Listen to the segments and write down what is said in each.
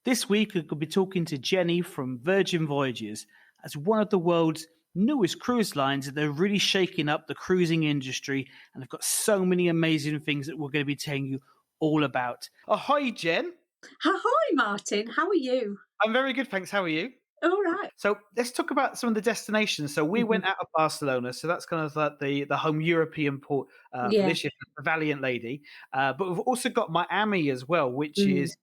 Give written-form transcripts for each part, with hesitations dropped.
This week, we could be talking to Jenny from Virgin Voyages. As one of the world's newest cruise lines, they're really shaking up the cruising industry, and they've got so many amazing things that we're going to be telling you all about. Oh, hi, Jen. Hi, Martin. How are you? I'm very good, thanks. How are you? All right. So let's talk about some of the destinations. So we went out of Barcelona, so that's kind of like the home European port for Yeah. this year, the Valiant Lady. But we've also got Miami as well, which Mm. is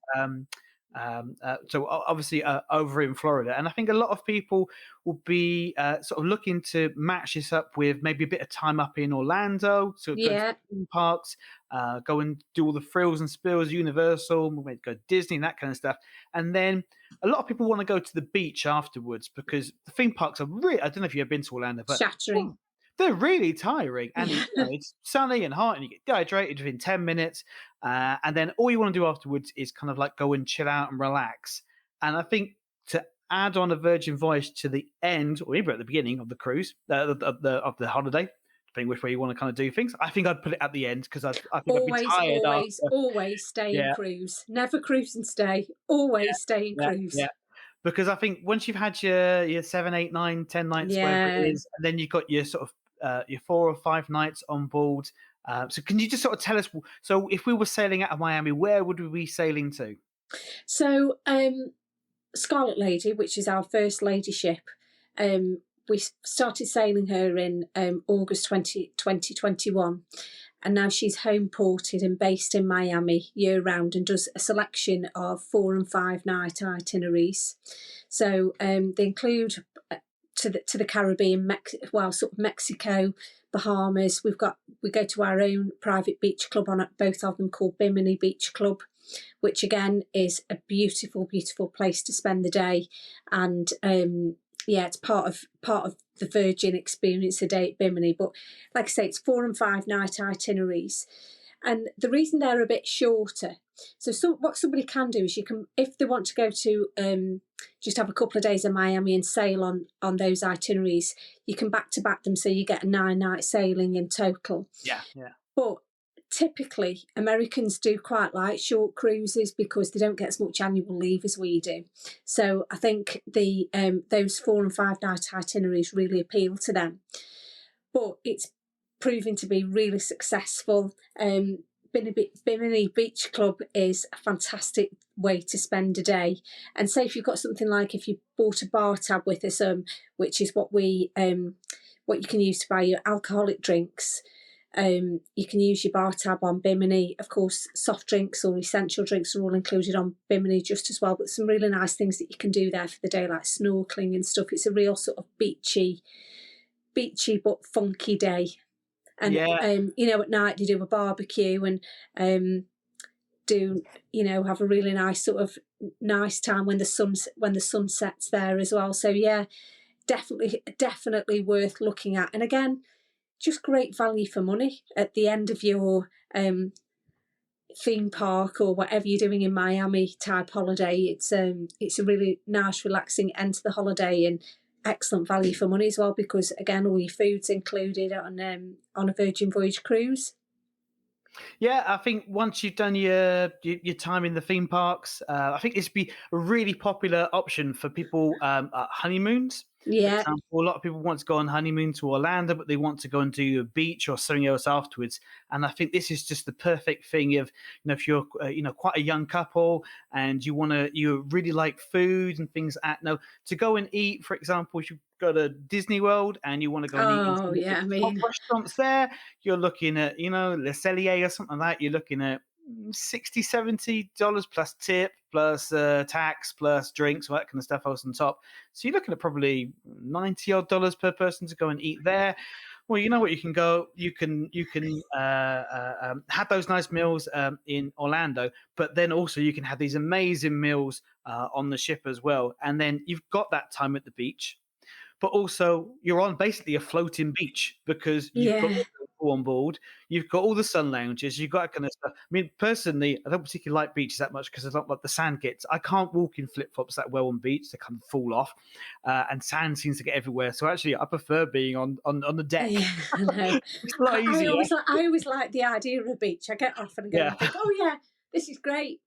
obviously over in Florida. And I think a lot of people will be sort of looking to match this up with maybe a bit of time up in Orlando, so go to Yeah. theme parks, go and do all the frills and spills, Universal, we went to go to Disney and that kind of stuff. And then a lot of people want to go to the beach afterwards because the theme parks are really, I don't know if you've ever been to Orlando, but Shattering. they're really tiring. And Yeah. it's sunny and hot and you get dehydrated within 10 minutes. And then all you want to do afterwards is kind of like go and chill out and relax. And I think to add on a Virgin Voyage to the end or even at the beginning of the cruise, of the holiday, depending which way you want to kind of do things, I think I'd put it at the end because I think I'd be tired after. Always stay in Yeah. cruise. Never cruise and stay. Always stay in Yeah, cruise. yeah. Because I think once you've had your 7, 8, 9, 10 nights, whatever it Yeah. is, and then you've got your sort of your 4 or 5 nights on board. So can you just sort of tell us? So if we were sailing out of Miami, where would we be sailing to? So, Scarlet Lady, which is our first lady ship, we started sailing her in August 2021. And now she's home ported and based in Miami year round and does a selection of 4 and 5 night itineraries. So they include to the Caribbean, sort of Mexico, Bahamas. We go to our own private beach club on both of them called Bimini Beach Club, which again is a beautiful, beautiful place to spend the day. And it's part of the Virgin experience a day at Bimini. But like I say, it's 4 and 5 night itineraries. And the reason they're a bit shorter, so what somebody can do is you can, if they want to go to just have a couple of days in Miami and sail on those itineraries, you can back to back them so you get a 9-night sailing in total. Yeah, yeah. But typically, Americans do quite like short cruises because they don't get as much annual leave as we do. So I think the those 4 and 5 night itineraries really appeal to them. But it's proving to be really successful. Bimini Beach Club is a fantastic way to spend a day. And say if you've got something like if you bought a bar tab with us, which is what you can use to buy your alcoholic drinks. You can use your bar tab on Bimini. Of course, soft drinks or essential drinks are all included on Bimini just as well. But some really nice things that you can do there for the day, like snorkeling and stuff. It's a real sort of beachy but funky day. And at night they do a barbecue and have a really nice sort of nice time when the sun sets there as well. So yeah, definitely worth looking at. And again, just great value for money at the end of your theme park or whatever you're doing in Miami type holiday. It's a really nice, relaxing end to the holiday and excellent value for money as well because again, all your food's included on a Virgin Voyage cruise. Yeah, I think once you've done your time in the theme parks, I think this would be a really popular option for people at honeymoons. Yeah. For example, a lot of people want to go on honeymoon to Orlando, but they want to go and do a beach or something else afterwards. And I think this is just the perfect thing of, if you're, quite a young couple and you really like food and things to go and eat, for example, if you go to Disney World and you want to go and eat in top restaurants there, you're looking at, Le Cellier or something like that. You're looking at $60-$70 plus tip plus tax plus drinks, all that kind of stuff else on top. So you're looking at probably $90 per person to go and eat there. Well, you know what, you can have those nice meals in Orlando, but then also you can have these amazing meals on the ship as well. And then you've got that time at the beach, but also you're on basically a floating beach because you've got people on board, you've got all the sun lounges, you've got that kind of stuff. I mean, personally, I don't particularly like beaches that much because I don't like the sand gets. I can't walk in flip-flops that well on beach; they kind of fall off, and sand seems to get everywhere. So actually, I prefer being on the deck. Yeah, I know. It's a lot easier. I always like the idea of a beach. I get off and go and think, oh yeah, this is great.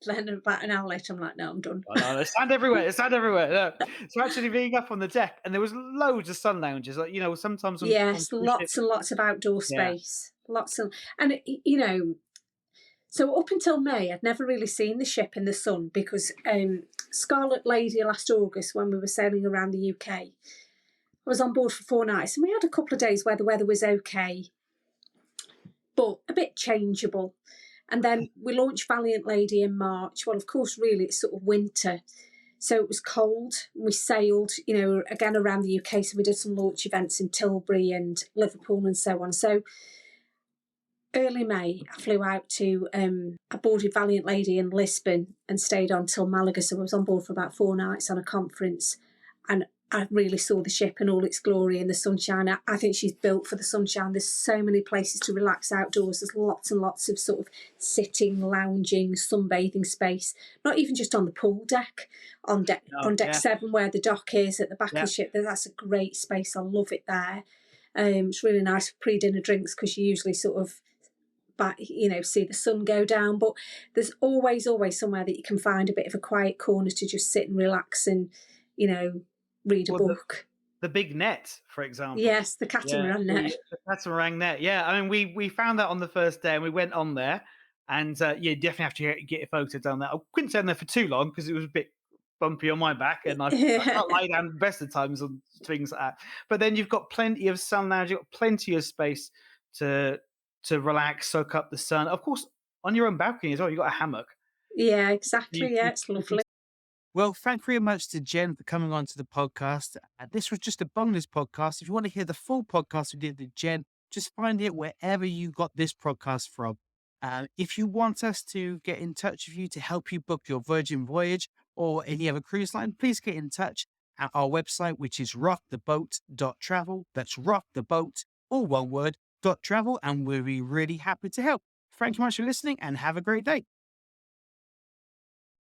Then about an hour later, I'm like, no, I'm done. Oh, no, there's sand everywhere. There's sand everywhere. No. So actually being up on the deck, and there was loads of sun lounges. Like, sometimes on Yes, cruise lots ships, and lots of outdoor yeah, space. Lots of, and so up until May, I'd never really seen the ship in the sun because Scarlet Lady last August, when we were sailing around the UK, I was on board for 4 nights, and we had a couple of days where the weather was okay, but a bit changeable. And then we launched Valiant Lady in March. Well, of course, really, it's sort of winter. So it was cold. We sailed, again around the UK. So we did some launch events in Tilbury and Liverpool and so on. So early May, I flew out to, I boarded Valiant Lady in Lisbon and stayed on till Malaga. So I was on board for about 4 nights on a conference. And I really saw the ship in all its glory in the sunshine. I think she's built for the sunshine. There's so many places to relax outdoors. There's lots and lots of sort of sitting, lounging, sunbathing space. Not even just on the pool deck, on deck no, on deck yeah, 7 where the dock is at the back of yeah. the ship. That's a great space. I love it there. It's really nice for pre-dinner drinks because you usually sort of see the sun go down. But there's always somewhere that you can find a bit of a quiet corner to just sit and relax and read a Well, book. the big net, for example. Yes, the Yeah, catamaran the net. catamaran net. Yeah, I mean, we found that on the first day, and we went on there, and you definitely have to get your photo done. That I couldn't stay on there for too long because it was a bit bumpy on my back, and I can't lie down the best of times on things like that. But then you've got plenty of sun lounge, you've got plenty of space to relax, soak up the sun. Of course, on your own balcony as well, you've got a hammock. Yeah, You, exactly. Yeah, you, it's you can lovely. Well, thank you very much to Jen for coming on to the podcast. This was just a bonus podcast. If you want to hear the full podcast we did with Jen, just find it wherever you got this podcast from. If you want us to get in touch with you to help you book your Virgin Voyage or any other cruise line, please get in touch at our website, which is rocktheboat.travel. That's rocktheboat, all one word, .travel, and we'll be really happy to help. Thank you much for listening and have a great day.